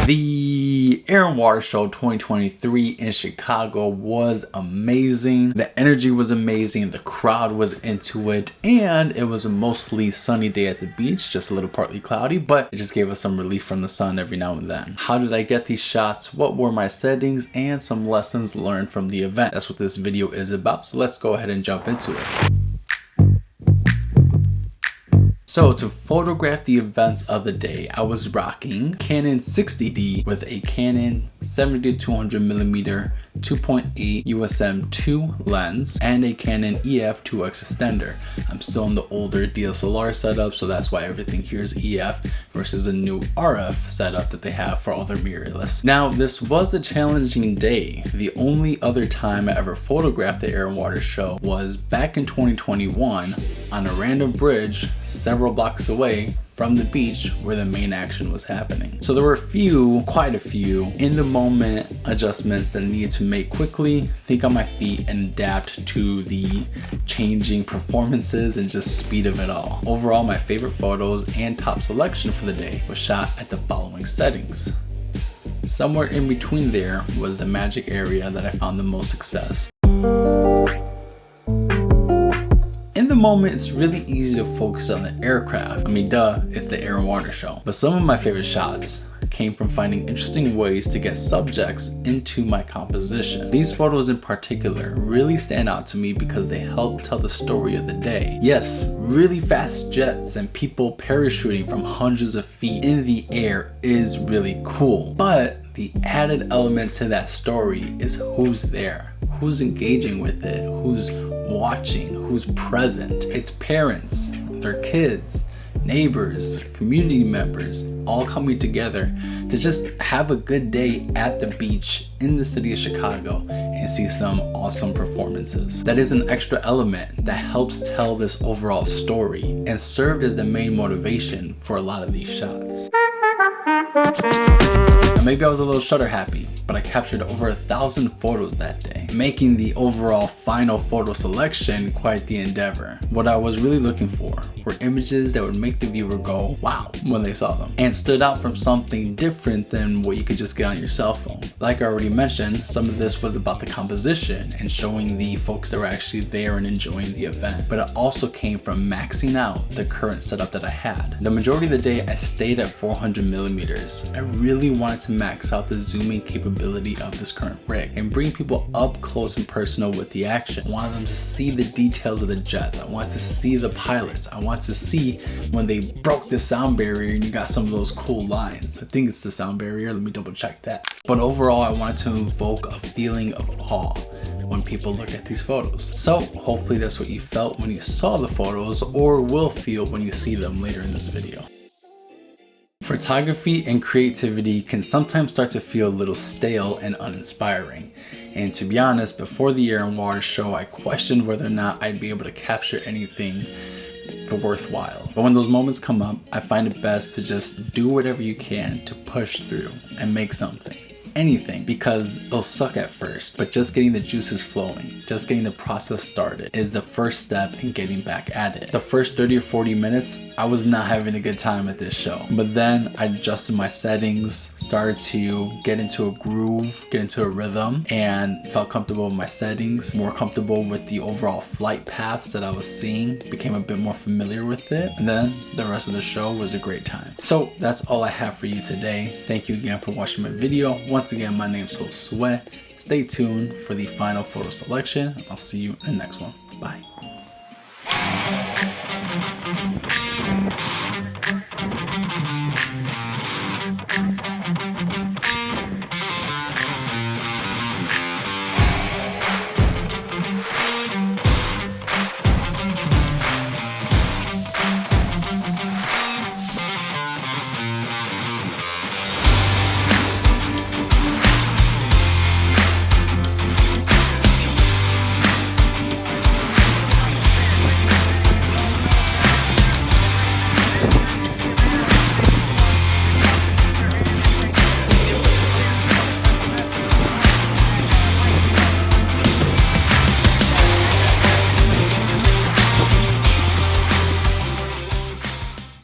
The Air and Water Show 2023 in Chicago was amazing. The energy was amazing. The crowd was into it. And it was a mostly sunny day at the beach, just a little partly cloudy, but it just gave us some relief from the sun every now and then. How did I get these shots? What were my settings? And some lessons learned from the event. That's what this video is about. So let's go ahead and jump into it. So to photograph the events of the day, I was rocking Canon 60D with a Canon 70-200mm 2.8 USM2 lens and a Canon EF 2X extender. I'm still in the older DSLR setup, so that's why everything here is EF versus a new RF setup that they have for all their mirrorless. Now, this was a challenging day. The only other time I ever photographed the Air and Water Show was back in 2021 on a random bridge several blocks away from the beach where the main action was happening. So there were quite a few in the moment adjustments that I needed to make quickly, think on my feet, and adapt to the changing performances and just speed of it all. Overall, my favorite photos and top selection for the day was shot at the following settings. Somewhere in between there was the magic area that I found the most success. In the moment, it's really easy to focus on the aircraft. I mean, duh, it's the Air and Water Show. But some of my favorite shots came from finding interesting ways to get subjects into my composition. These photos in particular really stand out to me because they help tell the story of the day. Yes, really fast jets and people parachuting from hundreds of feet in the air is really cool. But the added element to that story is who's there, who's engaging with it, who's watching, who's present. It's parents, their kids, neighbors, community members, all coming together to just have a good day at the beach in the city of Chicago and see some awesome performances. That is an extra element that helps tell this overall story and served as the main motivation for a lot of these shots. Now, maybe I was a little shutter happy, but I captured over 1,000 photos that day, making the overall final photo selection quite the endeavor. What I was really looking for were images that would make the viewer go, wow, when they saw them, and stood out from something different than what you could just get on your cell phone. Like I already mentioned, some of this was about the composition and showing the folks that were actually there and enjoying the event, but it also came from maxing out the current setup that I had. The majority of the day, I stayed at 400mm. I really wanted to max out the zooming capability of this current rig and bring people up close and personal with the action. I wanted them to see the details of the jets. I wanted to see the pilots. I wanted to see when they broke the sound barrier and you got some of those cool lines. I think it's the sound barrier. Let me double check that. But overall, I wanted to invoke a feeling of awe when people look at these photos. So hopefully that's what you felt when you saw the photos, or will feel when you see them later in this video. Photography and creativity can sometimes start to feel a little stale and uninspiring. And to be honest, before the Air and Water Show, I questioned whether or not I'd be able to capture anything worthwhile. But when those moments come up, I find it best to just do whatever you can to push through and make something. Anything, because it'll suck at first, but just getting the juices flowing, just getting the process started is the first step in getting back at it. The first 30 or 40 minutes, I was not having a good time at this show, but then I adjusted my settings, started to get into a groove, get into a rhythm, and felt comfortable with my settings, more comfortable with the overall flight paths that I was seeing, became a bit more familiar with it, and then the rest of the show was a great time. So that's all I have for you today. Thank you again for watching my video. Once again, my name's Josue. Stay tuned for the final photo selection. I'll see you in the next one. Bye.